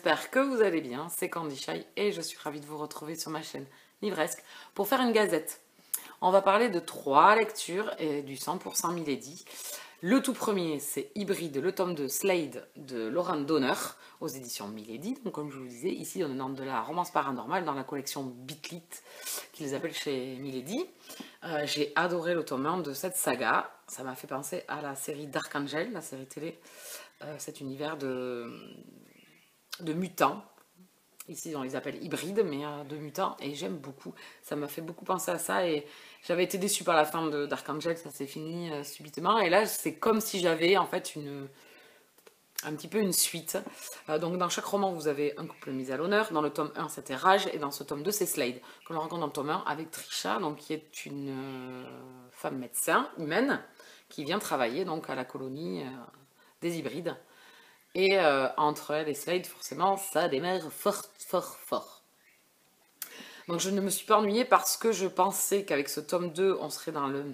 j'espère que vous allez bien, c'est Candy Shy et je suis ravie de vous retrouver sur ma chaîne Livresque pour faire une gazette. On va parler de 3 lectures et du 100% Milady. Le tout premier, c'est Hybride, le tome de Slade de Laurent Donner aux éditions Milady. Donc comme je vous le disais, ici on est dans de la romance paranormale dans la collection Bitlit qu'ils appellent chez Milady. J'ai adoré le tome 1 de cette saga. Ça m'a fait penser à la série Dark Angel, la série télé. Cet univers de mutants. Ici, on les appelle hybrides, mais de mutants. Et j'aime beaucoup. Ça m'a fait beaucoup penser à ça. Et j'avais été déçue par la fin de Dark Angel. Ça s'est fini subitement. Et là, c'est comme si j'avais en fait un petit peu une suite. Donc, dans chaque roman, vous avez un couple mis à l'honneur. Dans le tome 1, c'était Rage. Et dans ce tome 2, c'est Slade. Qu'on rencontre dans le tome 1 avec Trisha, donc, qui est une femme médecin humaine qui vient travailler donc, à la colonie des hybrides. Et entre elle et Slade, forcément, ça démarre fort, fort, fort. Donc je ne me suis pas ennuyée parce que je pensais qu'avec ce tome 2, on serait dans le,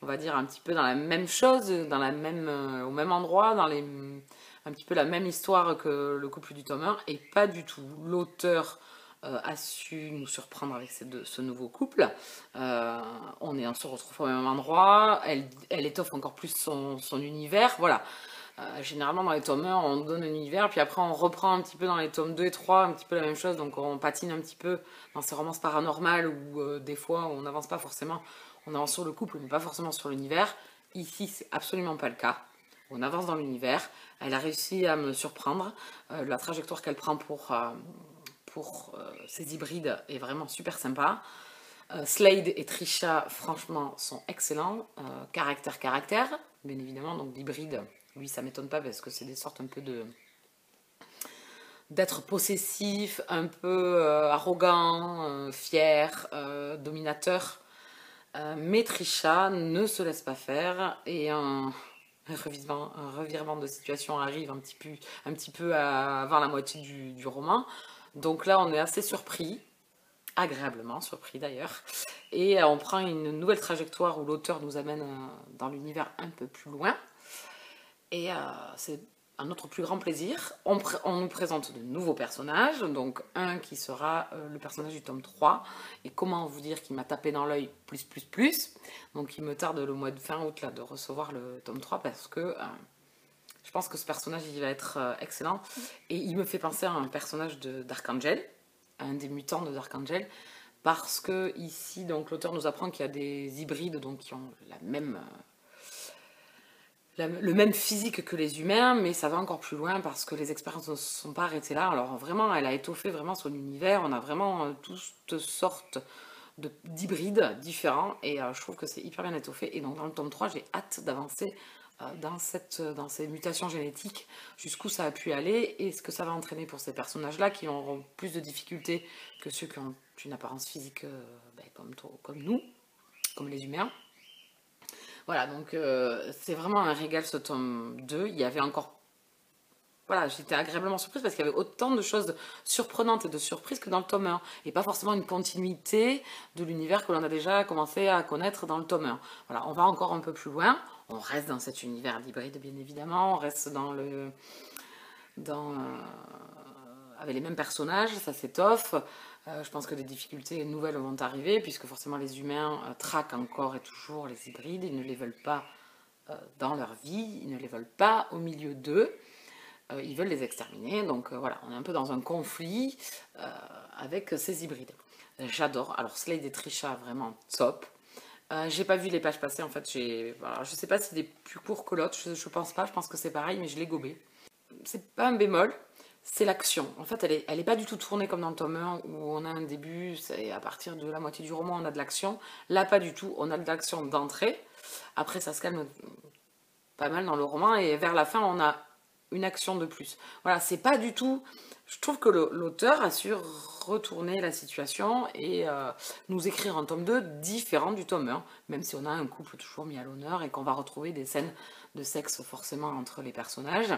on va dire un petit peu dans la même chose, dans la même, au même endroit, dans les, un petit peu la même histoire que le couple du tome 1, et pas du tout. L'auteur a su nous surprendre avec ce nouveau couple. On se retrouve au même endroit, elle étoffe encore plus son univers, voilà. Généralement dans les tomes 1 on donne un univers puis après on reprend un petit peu dans les tomes 2 et 3 un petit peu la même chose, donc on patine un petit peu dans ces romances paranormales où des fois on n'avance pas forcément, on avance sur le couple mais pas forcément sur l'univers. Ici c'est absolument pas le cas, on avance dans l'univers, elle a réussi à me surprendre, la trajectoire qu'elle prend pour ces hybrides est vraiment super sympa. Slade et Trisha franchement sont excellents, caractère, bien évidemment, donc l'hybride, lui ça m'étonne pas parce que c'est des sortes un peu d'être possessif, un peu arrogant, fier, dominateur. Mais Trisha ne se laisse pas faire et un revirement de situation arrive un petit peu avant la moitié du roman. Donc là on est assez surpris, agréablement surpris d'ailleurs, et on prend une nouvelle trajectoire où l'auteur nous amène dans l'univers un peu plus loin, et c'est un autre plus grand plaisir. On nous présente de nouveaux personnages, donc un qui sera le personnage du tome 3, et comment vous dire qu'il m'a tapé dans l'œil plus, donc il me tarde le mois de fin août là, de recevoir le tome 3 parce que je pense que ce personnage il va être excellent, et il me fait penser à un personnage de Dark Angel, un des mutants de Dark Angel, parce que ici donc l'auteur nous apprend qu'il y a des hybrides donc qui ont le même physique que les humains, mais ça va encore plus loin parce que les expériences ne se sont pas arrêtées là. Alors vraiment, elle a étoffé vraiment son univers. On a vraiment toutes sortes d'hybrides différents, et je trouve que c'est hyper bien étoffé. Et donc dans le tome 3, j'ai hâte d'avancer dans ces mutations génétiques, jusqu'où ça a pu aller et ce que ça va entraîner pour ces personnages-là qui auront plus de difficultés que ceux qui ont une apparence physique comme nous, comme les humains. Voilà, donc c'est vraiment un régal ce tome 2. Il y avait encore... Voilà, j'étais agréablement surprise parce qu'il y avait autant de choses surprenantes et de surprises que dans le tome 1. Et pas forcément une continuité de l'univers que l'on a déjà commencé à connaître dans le tome 1. Voilà, on va encore un peu plus loin. On reste dans cet univers hybride, bien évidemment. On reste avec les mêmes personnages, ça s'étoffe. Je pense que des difficultés nouvelles vont arriver, puisque forcément les humains traquent encore et toujours les hybrides. Ils ne les veulent pas dans leur vie, ils ne les veulent pas au milieu d'eux. Ils veulent les exterminer. Donc voilà, on est un peu dans un conflit avec ces hybrides. J'adore. Alors Slade et Trisha, vraiment top. J'ai pas vu les pages passer en fait. Voilà, je sais pas s'il est plus court que l'autre, je pense pas, je pense que c'est pareil, mais je l'ai gobé. C'est pas un bémol, c'est l'action. En fait, elle est pas du tout tournée comme dans le tome 1 où on a un début, c'est à partir de la moitié du roman, on a de l'action. Là, pas du tout, on a de l'action d'entrée. Après, ça se calme pas mal dans le roman et vers la fin, on a une action de plus. Voilà, c'est pas du tout... Je trouve que l'auteur a su retourner la situation et nous écrire un tome 2 différent du tome 1, même si on a un couple toujours mis à l'honneur et qu'on va retrouver des scènes de sexe forcément entre les personnages.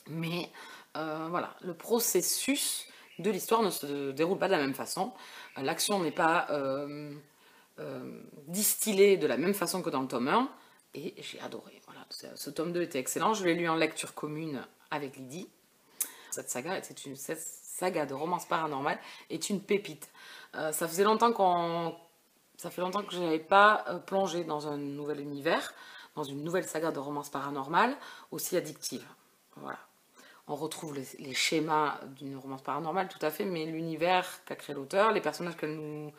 Mais voilà, le processus de l'histoire ne se déroule pas de la même façon. L'action n'est pas distillée de la même façon que dans le tome 1. Et j'ai adoré. Voilà, ce tome 2 était excellent. Je l'ai lu en lecture commune avec Lydie. Cette saga de romance paranormale est une pépite. Ça fait longtemps que je n'avais pas plongé dans un nouvel univers, dans une nouvelle saga de romance paranormale aussi addictive. Voilà. On retrouve les schémas d'une romance paranormale, tout à fait, mais l'univers qu'a créé l'auteur, les personnages qu'elle nous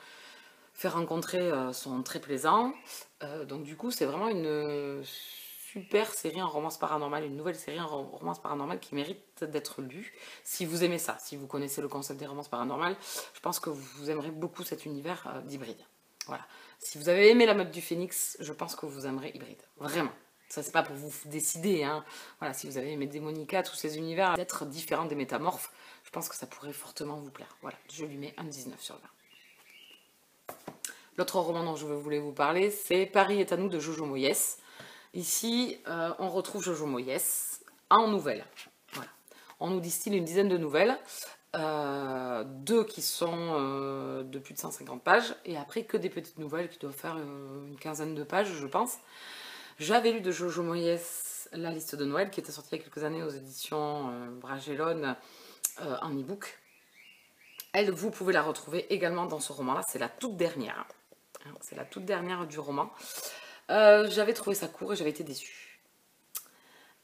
fait rencontrer sont très plaisants. Donc du coup, c'est vraiment une super série en romance paranormale, une nouvelle série en romance paranormale qui mérite d'être lue. Si vous aimez ça, si vous connaissez le concept des romances paranormales, je pense que vous aimerez beaucoup cet univers d'Hybrid. Voilà. Si vous avez aimé La Meute du Phénix, je pense que vous aimerez Hybrid. Vraiment. Ça, c'est pas pour vous décider, hein. Voilà, si vous avez aimé Démonica, tous ces univers, d'être différents des métamorphes, je pense que ça pourrait fortement vous plaire. Voilà, je lui mets un 19 sur 20. L'autre roman dont je voulais vous parler, c'est Paris est à nous de Jojo Moyes. Ici, on retrouve Jojo Moyes en nouvelles. Voilà. On nous distille une dizaine de nouvelles, deux qui sont de plus de 150 pages, et après que des petites nouvelles qui doivent faire une quinzaine de pages, je pense. J'avais lu de Jojo Moyes La liste de Noël, qui était sortie il y a quelques années aux éditions Bragelonne en e-book. Elle, vous pouvez la retrouver également dans ce roman-là, c'est la toute dernière. C'est la toute dernière du roman. J'avais trouvé ça court et j'avais été déçue.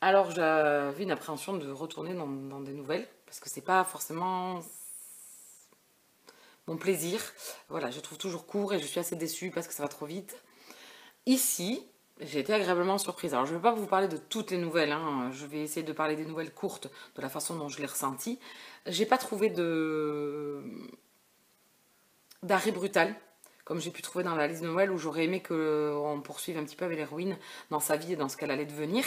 Alors j'avais une appréhension de retourner dans des nouvelles, parce que c'est pas forcément mon plaisir. Voilà, je trouve toujours court et je suis assez déçue parce que ça va trop vite. Ici, j'ai été agréablement surprise. Alors je ne vais pas vous parler de toutes les nouvelles, hein. Je vais essayer de parler des nouvelles courtes, de la façon dont je l'ai ressenti. J'ai pas trouvé d'arrêt brutal, comme j'ai pu trouver dans la liste de Noël, où j'aurais aimé qu'on poursuive un petit peu avec l'héroïne dans sa vie et dans ce qu'elle allait devenir.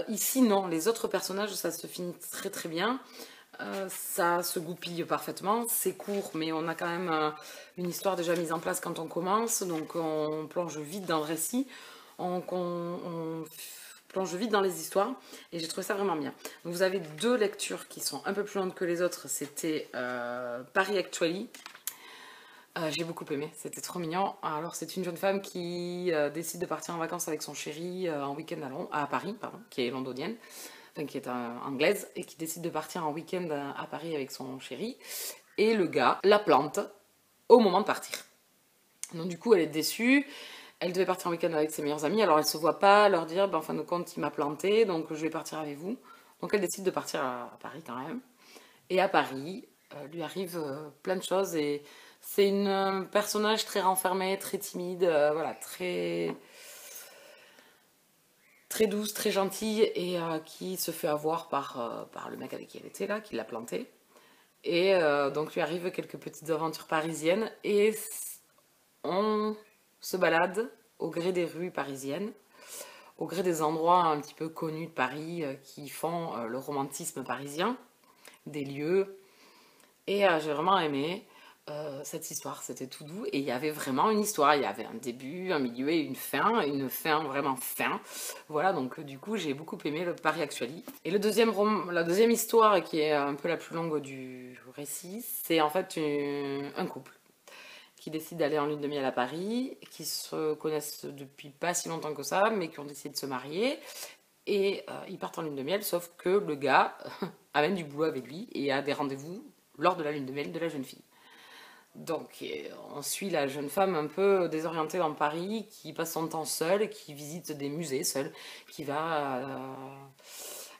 Ici, non. Les autres personnages, ça se finit très très bien. Ça se goupille parfaitement. C'est court, mais on a quand même une histoire déjà mise en place quand on commence. Donc on plonge vite dans le récit. On plonge vite dans les histoires. Et j'ai trouvé ça vraiment bien. Donc vous avez deux lectures qui sont un peu plus longues que les autres. C'était Paris Actually. J'ai beaucoup aimé, c'était trop mignon. Alors c'est une jeune femme qui décide de partir en vacances avec son chéri en week-end à Paris, pardon, qui est londonienne, enfin qui est anglaise, et qui décide de partir en week-end à Paris avec son chéri. Et le gars la plante au moment de partir. Donc du coup elle est déçue, elle devait partir en week-end avec ses meilleurs amis, alors elle se voit pas leur dire, ben, en fin de compte il m'a planté, donc je vais partir avec vous. Donc elle décide de partir à Paris quand même. Et à Paris, lui arrive plein de choses et c'est une personnage très renfermée, très timide, voilà, très douce, très gentille et qui se fait avoir par le mec avec qui elle était là, qui l'a plantée. Et donc lui arrivent quelques petites aventures parisiennes et on se balade au gré des rues parisiennes, au gré des endroits un petit peu connus de Paris qui font le romantisme parisien, des lieux. Et j'ai vraiment aimé cette histoire, c'était tout doux et il y avait vraiment une histoire, il y avait un début, un milieu et une fin vraiment fin. Voilà, donc du coup j'ai beaucoup aimé le Paris Actually. Et la deuxième histoire qui est un peu la plus longue du récit, c'est en fait un couple qui décide d'aller en lune de miel à Paris, qui se connaissent depuis pas si longtemps que ça, mais qui ont décidé de se marier. Et ils partent en lune de miel, sauf que le gars amène du boulot avec lui et a des rendez-vous lors de la lune de miel de la jeune fille. Donc on suit la jeune femme un peu désorientée dans Paris, qui passe son temps seule, qui visite des musées seule, qui va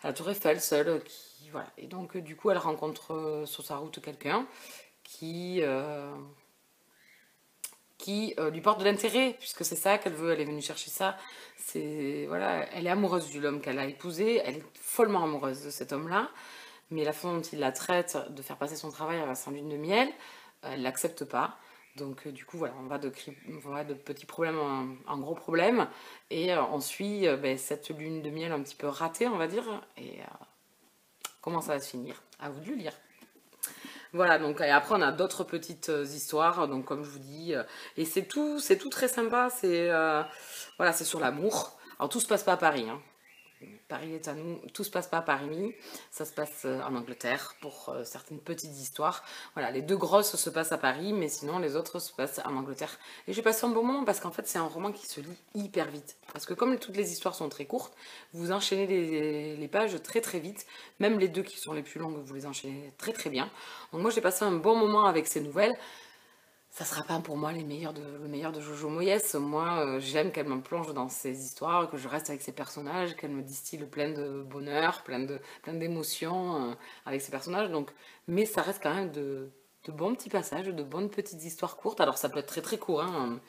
à la Tour Eiffel seule, voilà. Et donc du coup elle rencontre sur sa route quelqu'un qui lui porte de l'intérêt, puisque c'est ça qu'elle veut, elle est venue chercher ça. Voilà, elle est amoureuse de l'homme qu'elle a épousé, elle est follement amoureuse de cet homme-là, mais la façon dont il la traite, de faire passer son travail à sa lune de miel, elle l'accepte pas. Donc du coup voilà, on va de petits problèmes en gros problèmes, et on suit cette lune de miel un petit peu ratée, on va dire, et comment ça va se finir, à vous de le lire. Voilà, donc et après on a d'autres petites histoires, donc comme je vous dis, et c'est tout très sympa, voilà, c'est sur l'amour. Alors tout se passe pas à Paris, hein. Paris est à nous, tout se passe pas à Paris, ça se passe en Angleterre pour certaines petites histoires. Voilà, les deux grosses se passent à Paris, mais sinon les autres se passent en Angleterre. Et j'ai passé un bon moment parce qu'en fait c'est un roman qui se lit hyper vite. Parce que comme toutes les histoires sont très courtes, vous enchaînez les pages très très vite. Même les deux qui sont les plus longues, vous les enchaînez très très bien. Donc moi j'ai passé un bon moment avec ces nouvelles. Ça sera pas pour moi le meilleur de Jojo Moyes. Moi, j'aime qu'elle me plonge dans ces histoires, que je reste avec ces personnages, qu'elle me distille plein de bonheur, plein d'émotions avec ces personnages. Donc, mais ça reste quand même de bons petits passages, de bonnes petites histoires courtes. Alors ça peut être très très court, hein.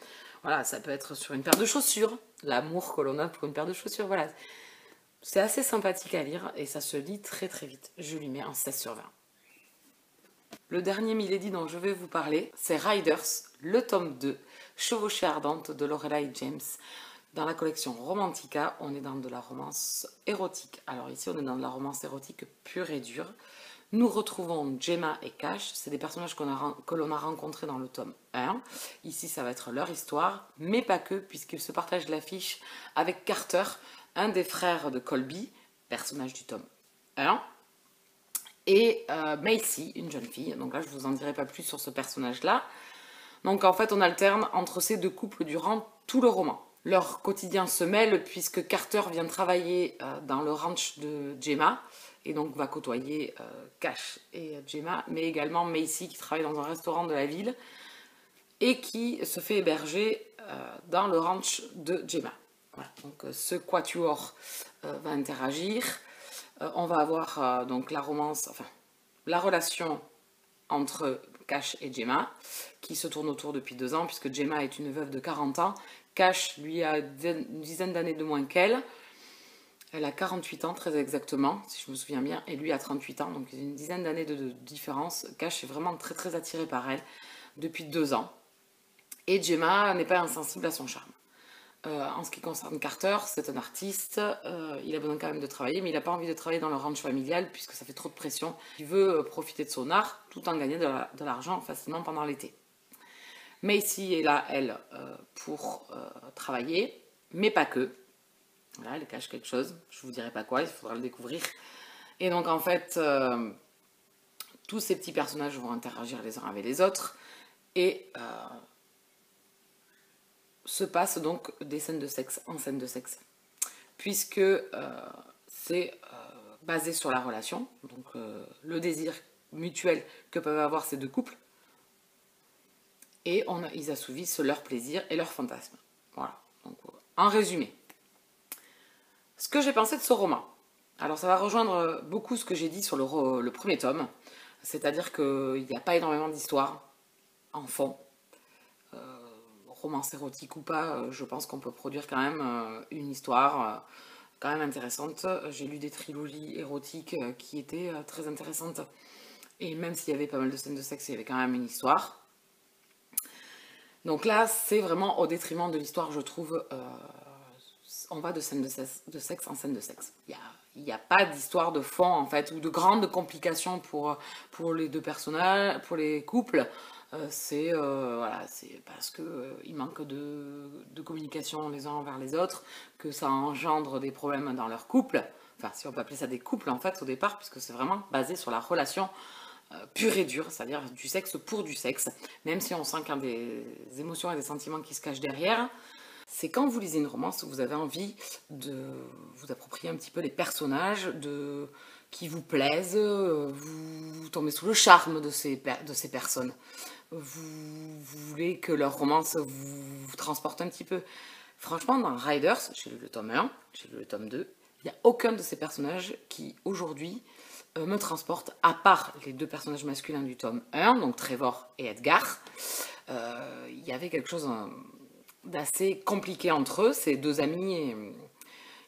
Voilà, ça peut être sur une paire de chaussures, l'amour que l'on a pour une paire de chaussures. Voilà, c'est assez sympathique à lire et ça se lit très très vite. Je lui mets un 16/20. Le dernier Milady dont je vais vous parler, c'est Riders, le tome 2, Chevauchée ardente de Lorelei James. Dans la collection Romantica, on est dans de la romance érotique. Alors ici, on est dans de la romance érotique pure et dure. Nous retrouvons Gemma et Cash, c'est des personnages que l'on a rencontrés dans le tome 1. Ici, ça va être leur histoire, mais pas que, puisqu'ils se partagent l'affiche avec Carter, un des frères de Colby, personnage du tome 1. Et Macy, une jeune fille. Donc là, je ne vous en dirai pas plus sur ce personnage-là. Donc en fait, on alterne entre ces deux couples durant tout le roman. Leur quotidien se mêle puisque Carter vient travailler dans le ranch de Gemma et donc va côtoyer Cash et Gemma, mais également Macy qui travaille dans un restaurant de la ville et qui se fait héberger dans le ranch de Gemma. Voilà. Donc ce quatuor va interagir. On va avoir donc la relation entre Cash et Gemma, qui se tourne autour depuis 2 ans, puisque Gemma est une veuve de 40 ans. Cash, lui, a une dizaine d'années de moins qu'elle. Elle a 48 ans, très exactement, si je me souviens bien, et lui a 38 ans, donc il y a une dizaine d'années de différence. Cash est vraiment très très attiré par elle depuis 2 ans. Et Gemma n'est pas insensible à son charme. En ce qui concerne Carter, c'est un artiste, il a besoin quand même de travailler, mais il n'a pas envie de travailler dans le ranch familial puisque ça fait trop de pression. Il veut profiter de son art tout en gagnant de l'argent facilement pendant l'été. Macy est là, elle, pour travailler, mais pas que. Voilà, elle cache quelque chose, je ne vous dirai pas quoi, il faudra le découvrir. Et donc en fait, tous ces petits personnages vont interagir les uns avec les autres et se passe donc des scènes de sexe en scènes de sexe, puisque c'est basé sur la relation, donc le désir mutuel que peuvent avoir ces deux couples, et ils assouvissent leur plaisir et leur fantasme. Voilà, donc en résumé. Ce que j'ai pensé de ce roman, alors ça va rejoindre beaucoup ce que j'ai dit sur le premier tome, c'est-à-dire qu'il n'y a pas énormément d'histoire en fond. Romance érotique ou pas, je pense qu'on peut produire quand même une histoire quand même intéressante. J'ai lu des trilogies érotiques qui étaient très intéressantes. Et même s'il y avait pas mal de scènes de sexe, il y avait quand même une histoire. Donc là, c'est vraiment au détriment de l'histoire, je trouve. On va de scène de sexe en scène de sexe. Il n'y a pas d'histoire de fond, en fait, ou de grandes complications pour les deux personnages, pour les couples. C'est parce qu'il manque de communication les uns envers les autres, que ça engendre des problèmes dans leur couple. Enfin, si on peut appeler ça des couples, en fait, au départ, puisque c'est vraiment basé sur la relation pure et dure, c'est-à-dire du sexe pour du sexe, même si on sent qu'il y a des émotions et des sentiments qui se cachent derrière. C'est quand vous lisez une romance, vous avez envie de vous approprier un petit peu les personnages, qui vous plaisent, vous tombez sous le charme de ces personnes. Vous voulez que leur romance vous transporte un petit peu. Franchement, dans Riders, j'ai lu le tome 1, j'ai lu le tome 2, il n'y a aucun de ces personnages qui, aujourd'hui, me transporte, à part les deux personnages masculins du tome 1, donc Trevor et Edgar. Il y avait quelque chose d'assez compliqué entre eux, ces deux amis,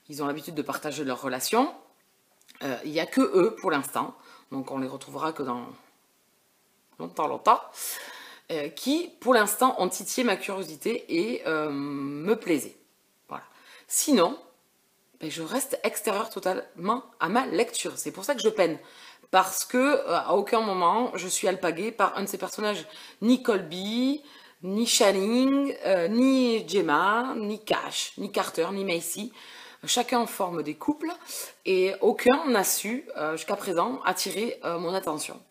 ils ont l'habitude de partager leurs relations. Il n'y a que eux pour l'instant, donc on les retrouvera que dans longtemps, qui pour l'instant ont titillé ma curiosité et me plaisaient. Voilà. Sinon, je reste extérieure totalement à ma lecture. C'est pour ça que je peine. Parce que à aucun moment je suis alpaguée par un de ces personnages, ni Colby, ni Channing, ni Gemma, ni Cash, ni Carter, ni Macy. Chacun forme des couples et aucun n'a su, jusqu'à présent, attirer mon attention.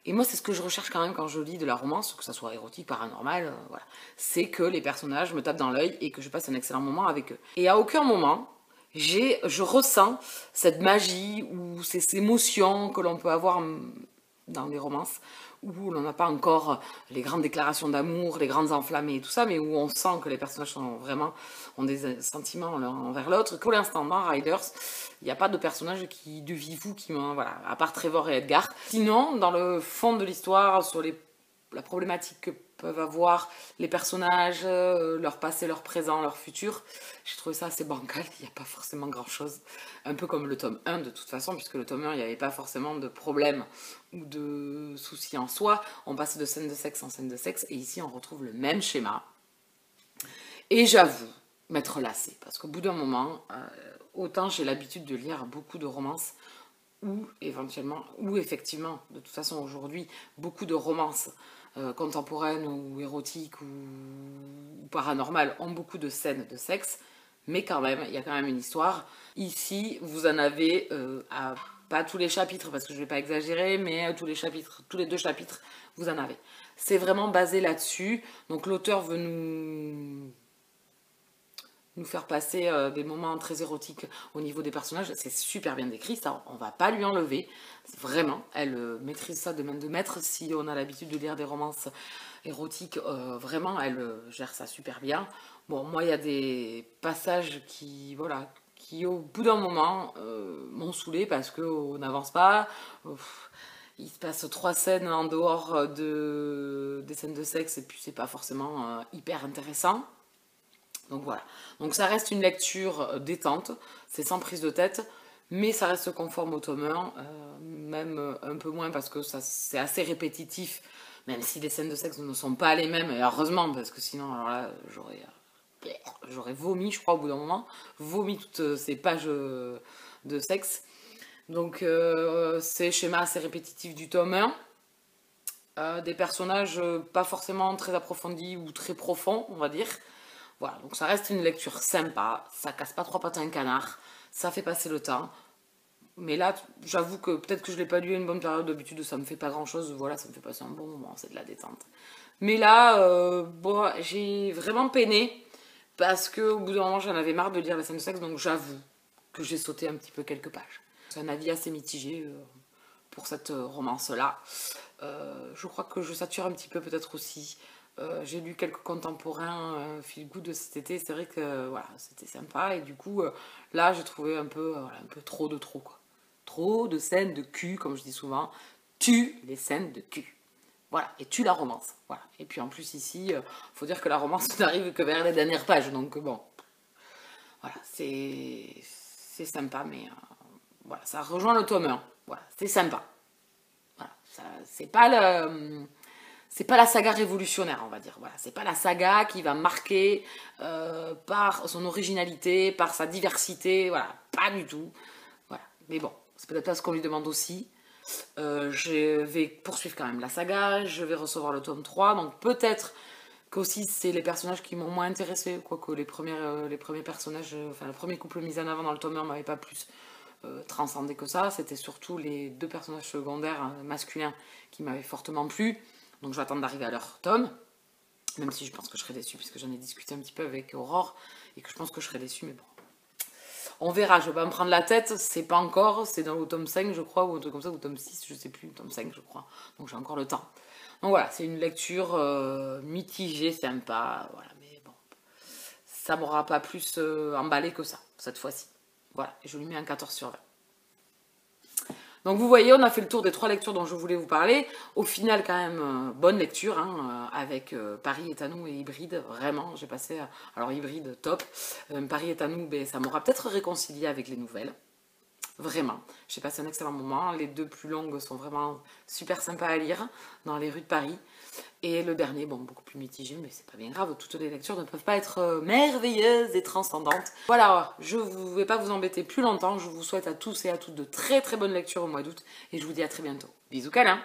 Et moi, c'est ce que je recherche quand même quand je lis de la romance, que ça soit érotique, paranormal, voilà. C'est que les personnages me tapent dans l'œil et que je passe un excellent moment avec eux. Et à aucun moment, je ressens cette magie ou ces émotions que l'on peut avoir dans les romances, où l'on n'a pas encore les grandes déclarations d'amour, les grandes enflammées et tout ça, mais où on sent que les personnages ont des sentiments l'un envers l'autre. Pour l'instant, dans Riders, il n'y a pas de personnage de vivou qui m'ont, voilà, à part Trevor et Edgar. Sinon, dans le fond de l'histoire, sur la problématique que peuvent avoir les personnages, leur passé, leur présent, leur futur, j'ai trouvé ça assez bancal, il n'y a pas forcément grand chose. Un peu comme le tome 1 de toute façon, puisque le tome 1, il n'y avait pas forcément de problème ou de soucis en soi. On passait de scène de sexe en scène de sexe, et ici on retrouve le même schéma. Et j'avoue m'être lassée, parce qu'au bout d'un moment, autant j'ai l'habitude de lire beaucoup de romances, ou effectivement, de toute façon aujourd'hui, beaucoup de romances contemporaines ou érotiques ou paranormales ont beaucoup de scènes de sexe, mais quand même, il y a quand même une histoire. Ici, vous en avez, pas tous les chapitres, parce que je ne vais pas exagérer, mais tous les chapitres, tous les 2 chapitres, vous en avez. C'est vraiment basé là-dessus, donc l'auteur veut nous faire passer des moments très érotiques au niveau des personnages. C'est super bien décrit, ça, on va pas lui enlever. Vraiment, elle maîtrise ça de main de maître. Si on a l'habitude de lire des romances érotiques, vraiment, elle gère ça super bien. Bon, moi, il y a des passages qui, voilà, qui au bout d'un moment m'ont saoulée parce qu'on n'avance pas. Il se passe 3 scènes en dehors des scènes de sexe et puis c'est pas forcément hyper intéressant. Donc voilà, donc ça reste une lecture détente, c'est sans prise de tête, mais ça reste conforme au tome 1, même un peu moins parce que c'est assez répétitif, même si les scènes de sexe ne sont pas les mêmes, et heureusement, parce que sinon, alors là, j'aurais vomi, je crois, au bout d'un moment, vomi toutes ces pages de sexe. Donc c'est schéma assez répétitif du tome 1, des personnages pas forcément très approfondis ou très profonds, on va dire. Voilà, donc ça reste une lecture sympa, ça casse pas 3 pattes à un canard, ça fait passer le temps. Mais là, j'avoue que peut-être que je l'ai pas lu à une bonne période, d'habitude ça me fait pas grand chose, voilà, ça me fait passer un bon moment, c'est de la détente. Mais là, bon, j'ai vraiment peiné, parce qu'au bout d'un moment j'en avais marre de lire les scènes de sexe, donc j'avoue que j'ai sauté un petit peu quelques pages. C'est un avis assez mitigé pour cette romance-là. Je crois que je sature un petit peu peut-être aussi. J'ai lu quelques contemporains feel good de cet été, c'est vrai que voilà, c'était sympa et du coup là j'ai trouvé un peu trop de trop quoi. Trop de scènes de cul, comme je dis souvent, tue les scènes de cul. Voilà, et tue la romance. Voilà. Et puis en plus ici, faut dire que la romance n'arrive que vers les dernières pages, donc bon, voilà, c'est sympa, mais voilà, ça rejoint le tome 1. Voilà, c'est sympa. Voilà, c'est pas le c'est pas la saga révolutionnaire, on va dire. Voilà, c'est pas la saga qui va marquer par son originalité, par sa diversité. Voilà, pas du tout. Voilà. Mais bon, c'est peut-être pas ce qu'on lui demande aussi. Je vais poursuivre quand même la saga. Je vais recevoir le tome 3. Donc peut-être qu'aussi c'est les personnages qui m'ont moins intéressé. Quoique les premiers personnages, enfin le premier couple mis en avant dans le tome 1 m'avait pas plus transcendé que ça. C'était surtout les 2 personnages secondaires masculins qui m'avaient fortement plu. Donc je vais attendre d'arriver à leur tome, même si je pense que je serai déçue, puisque j'en ai discuté un petit peu avec Aurore, et que je pense que je serai déçue, mais bon. On verra, je vais pas me prendre la tête, c'est pas encore, c'est dans le tome 5 je crois, ou un truc comme ça, ou tome 6, je sais plus, tome 5 je crois, donc j'ai encore le temps. Donc voilà, c'est une lecture mitigée, sympa, voilà, mais bon, ça m'aura pas plus emballé que ça, cette fois-ci. Voilà, et je lui mets un 14/20. Donc vous voyez, on a fait le tour des 3 lectures dont je voulais vous parler. Au final, quand même, bonne lecture, hein, avec Paris est à nous et Hybride, vraiment, j'ai passé... alors Hybride, top. Paris est à nous, ben, ça m'aura peut-être réconcilié avec les nouvelles. Vraiment, j'ai passé un excellent moment. Les 2 plus longues sont vraiment super sympas à lire, dans les rues de Paris. Et le dernier, bon, beaucoup plus mitigé, mais c'est pas bien grave, toutes les lectures ne peuvent pas être merveilleuses et transcendantes. Voilà, je ne vais pas vous embêter plus longtemps, je vous souhaite à tous et à toutes de très très bonnes lectures au mois d'août, et je vous dis à très bientôt. Bisous câlins!